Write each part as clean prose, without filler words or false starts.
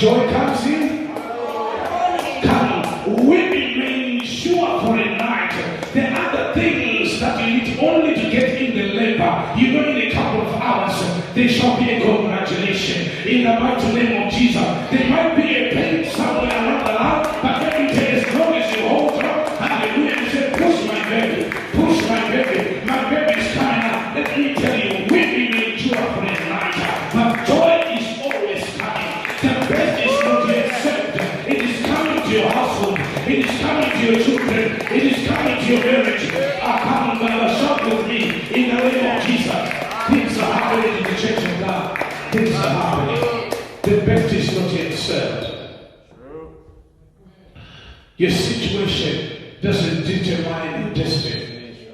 Joy comes in. Come, women may endure for a night. There are other things that you need only to get in the labor. You know, in a couple of hours, there shall be a congratulation. In the mighty name of Jesus. There might be a pain somewhere around the house, but every day, as long as you hold on, hallelujah, you say, push my baby, push my baby. My baby's coming out. Let me tell you, women may endure for a night, but joy is always coming. The best is not yet served. It is coming to your household. It is coming to your children. It is coming to your marriage. Come shout with me in the name of Jesus. Things are happening in the church of God. Things are happening. The best is not yet served. Your situation doesn't determine your destiny.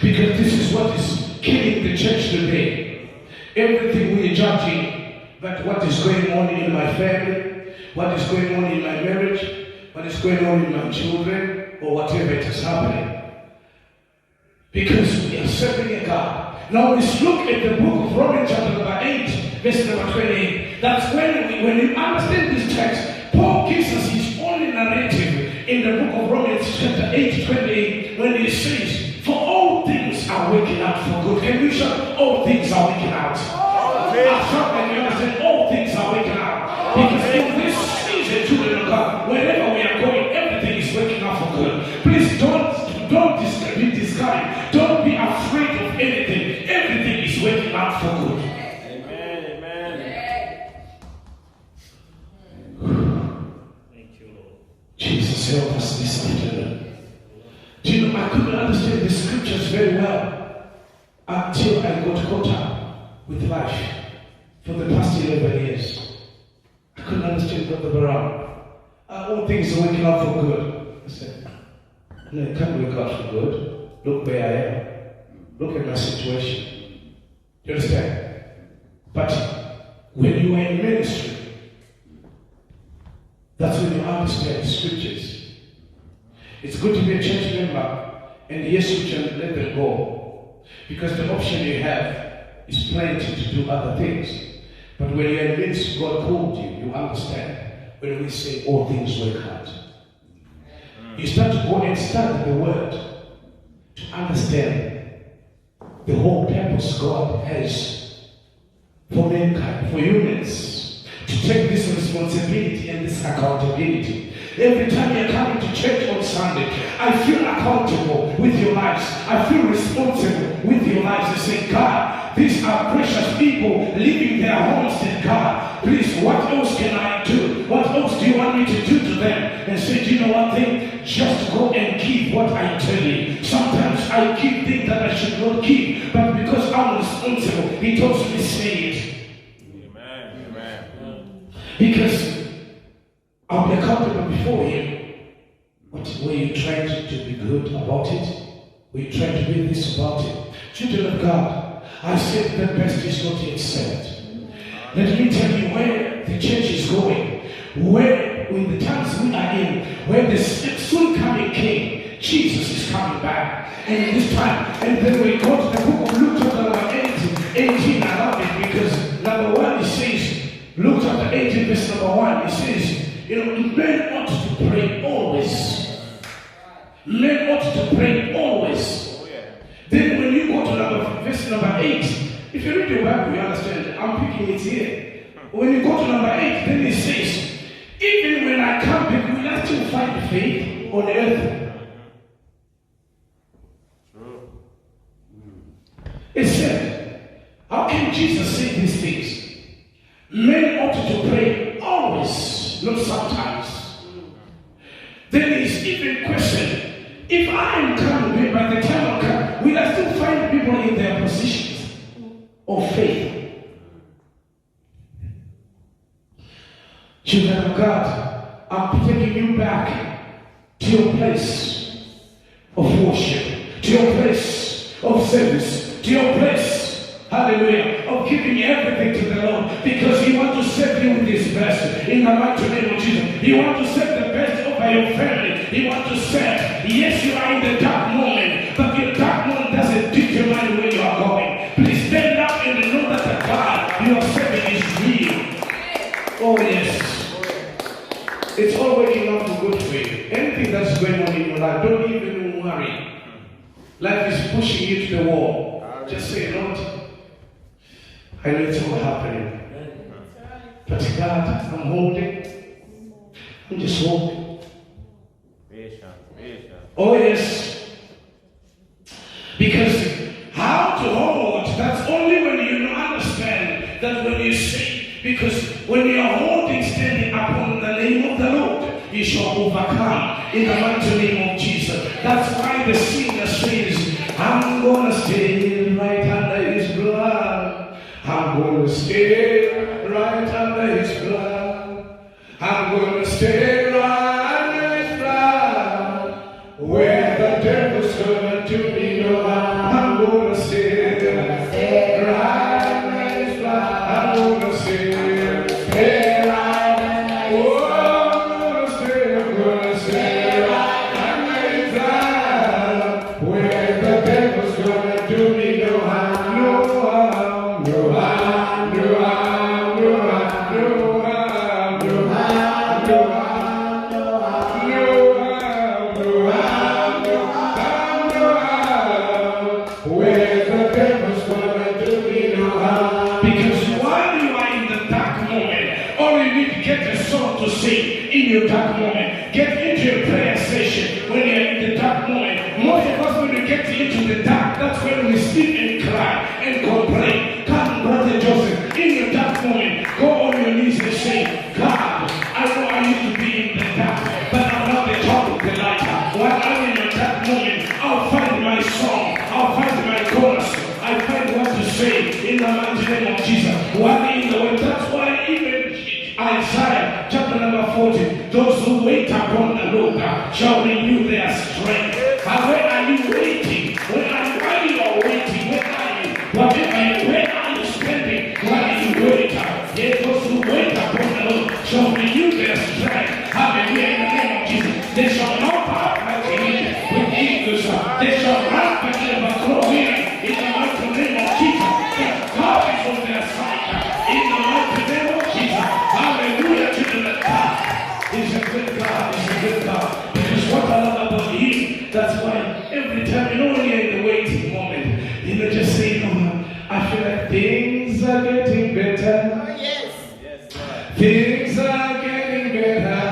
Because this is what is killing the church today. Everything we are judging, but what is going on in my family, what is going on in my marriage, what is going on in my children, or whatever it is happening. Because we are serving a God. Now let's look at the book of Romans chapter number 8, verse number 28. That's when you understand this text, Paul gives us his own narrative in the book of Romans chapter 8, 28, when he says, for all things are working out for good. Can you shout, all things are working out? And you understand, all things are working out. Because in this season, children of God, wherever we are going, everything is working out for good. Please don't be discouraged. Don't be afraid of anything. Everything is working out for good. Amen. Amen. Thank you, Lord. Jesus, help us this afternoon. Do you know, I couldn't understand the scriptures very well until I got caught up with life for the past 11 years. I couldn't understand Brother Brown. All things are working out for good. I said, no, it can't work out for good. Look where I am. Look at my situation. You understand? But when you are in ministry, that's when you understand scriptures. It's good to be a church member, and yes, you can let them go. Because the option you have is plenty to do other things. But when you're in ministry, God called you, you understand. When we say all things work out, you start to go and study the word to understand the whole purpose God has for mankind, for humans, to take this responsibility and this accountability. Every time you're coming to church on Sunday, I feel accountable with your lives. I feel responsible with your lives. I say, God, these are precious people leaving their homes in God. Please, what else can I do? What else do you want me to do to them? And say, do you know one thing? Just go and give what I tell you. Sometimes I give things that I should not give, but because I'm responsible, He tells me to say it. Amen. Amen. Because I'll be accountable before Him. What were you trying to be good about it? Were you trying to be this about it? Children of God, I said the best is not yet served. Let me tell you where the church is going. Where, in the times we are in, where the soon coming King, Jesus is coming back. And this time, and then we go to the book of Luke chapter number 18. I love it because number 1 it says, Luke chapter 18 verse number 1, it says, you know, men ought to pray always. Men ought to pray always. Then when you go to verse number 8, if you read your Bible, you understand. I'm picking it here. When you go to number 8, then it says, even when I come back, will I still find faith on earth? It said, how can Jesus say these things? Men ought to pray always, not sometimes. Then he's even questioned, if I am coming back, by the time I come, will I still find people in their positions of faith? Children of God, I'm taking you back to your place of worship, to your place of service, to your place, hallelujah, of giving everything to the Lord, because He wants to serve you with His best in the mighty name of Jesus. He wants to serve the best over your family. He wants to serve. Yes, you are in the dark moment, but your dark moment doesn't determine where you are going. Please stand up and know that the God you are serving is real. Oh yes. It's all working out for good for you. Anything that's going on in your life, don't even worry. Life is pushing you to the wall. Just say, Lord, I know it's all happening. But God, I'm holding. I'm just walking. Oh yes. Because how to hold, that's only when you understand that when you say, because when you are holding, standing upon the name of the Lord, you shall overcome in the mighty name of Jesus. That's why the singer says, I'm gonna stay right under his blood. I'm gonna stay right under his blood. I'm gonna stay right under his blood. Where the devil's gonna do me no harm. I'm gonna stay right under his blood. I'm gonna stay right under his blood. I'm gonna stay right under his blood. Where the devil's gonna do me no harm. No harm, no harm, no harm, no harm, no harm, no harm, no harm, no harm, no harm, no harm, no harm. Where the devil's gonna do me no harm. Because while you are in the dark moment, all you need to get a song to sing in your dark moment. Get into a prayer session when you're in the dark moment. Most of us, when we get into the dark, that's when we sleep and cry and complain. Come, Brother Joseph, in your dark moment, go on your knees and say, God, I know I used to be in the dark, but I'm not the top of the light. While I'm in a dark moment, I'll find my song, I'll find my chorus, I find what to say in the mighty name of Jesus. While in the way, that's why even Isaiah chapter number 40, those who wait upon the Lord shall renew their strength. And where are you waiting? While you are waiting, where are you? Where are you spending while you wait? Yet those who wait upon the Lord shall renew their strength. Hallelujah, in the name of Jesus. They shall not out like the eagle with eagles. They shall run but never grow weary. In the mighty name of Jesus. God is on their side. In the mighty name of Jesus. Hallelujah to the God. He's a good God. He's a good God. Because what I love about him, that's why every time, when you're in the waiting moment, just say, I feel like things are getting better. Oh, yes. Things are getting better.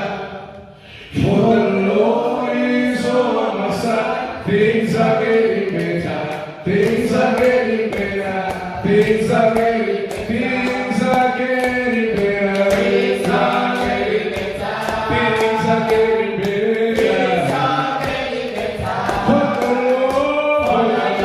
For the Lord is on my side. Things are getting better. Things are getting better. Things are getting better. Things are getting better. Things are getting better. Things are getting better. For the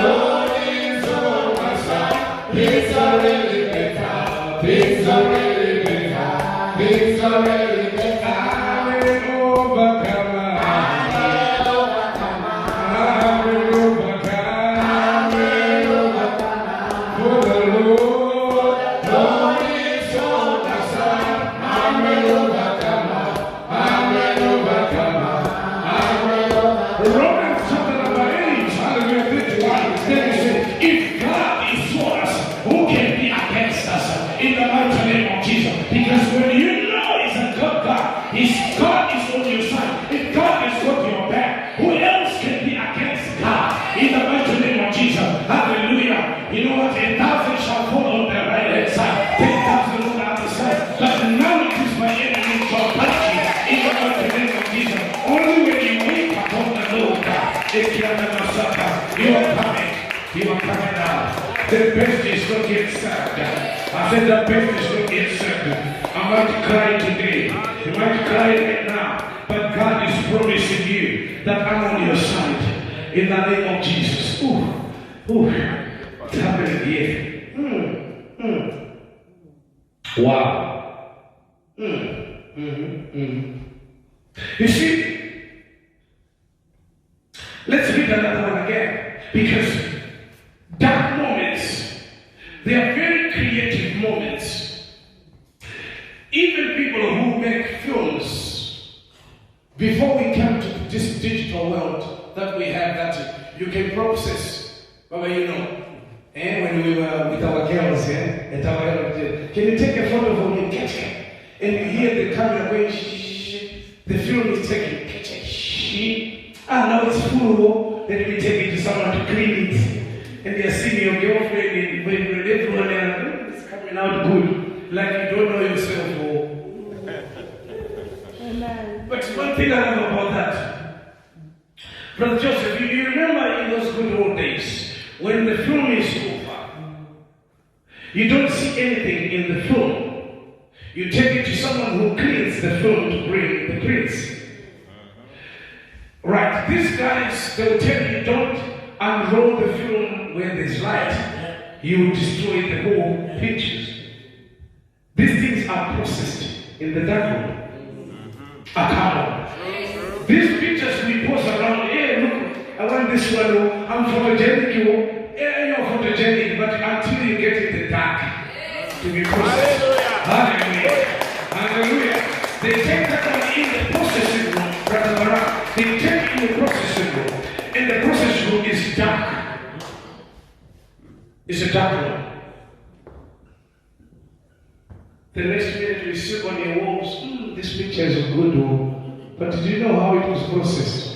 Lord is on my side. Things are getting better. Things are getting better. Things are getting better. I'm an overcomer. I'm an overcomer. I'm an overcomer. I'm an overcomer. For the Lord is on my side. I'm an overcomer. I'm an overcomer. I'm an overcomer. Romans chapter number 8, hallelujah, 51. Then he said, if God is for us, who can be against us? In the mighty name of Jesus. Because when you know it's a good God, His God is on your side. If God has got your back, who else can be against God? In the mighty name of Jesus. Hallelujah. You know what? 1,000 shall fall on the right hand side, 10,000 on the other side. But none of this my enemy shall touch you. In the mighty name of Jesus. Only when you wake upon the Lord, you are coming. You are coming out. The best is not yet served. I said the best is not yet served. I might cry today. You might cry right now. But God is promising you that I'm on your side. In the name of Jesus. Ooh. It's happening here. Wow. You see, let's read another one again. Because dark moments, they are very creative moments. Even people who make films, before we come to this digital world that we have, that you can process, Baba, you know, and when we were with our girls, can you take a photo for me? and you hear the camera going shh, the film is taking picture shh. Now it's full, then you take it to someone to clean it, and they are seeing your girlfriend and when everyone else is coming out good, like you don't know yourself. But one thing I know about that, Brother Joseph, you remember in those good old days, when the film is over, you don't see anything in the film. You take it to someone who cleans the film to bring the prints. Right, these guys, they will tell you, don't unroll the film where there's light. You will destroy the whole pictures. These things are processed in the dark room. These pictures we post around, hey, look, I want this one, I'm photogenic, yeah, you're photogenic, but until you get in the dark to be processed. Hallelujah. Hallelujah. They take that one in the processing room, Brother Barak. They take it in the processing room, and the processing room is dark. It's a dark room. The next minute we see on your walls, this picture is a good one. But did you know how it was processed?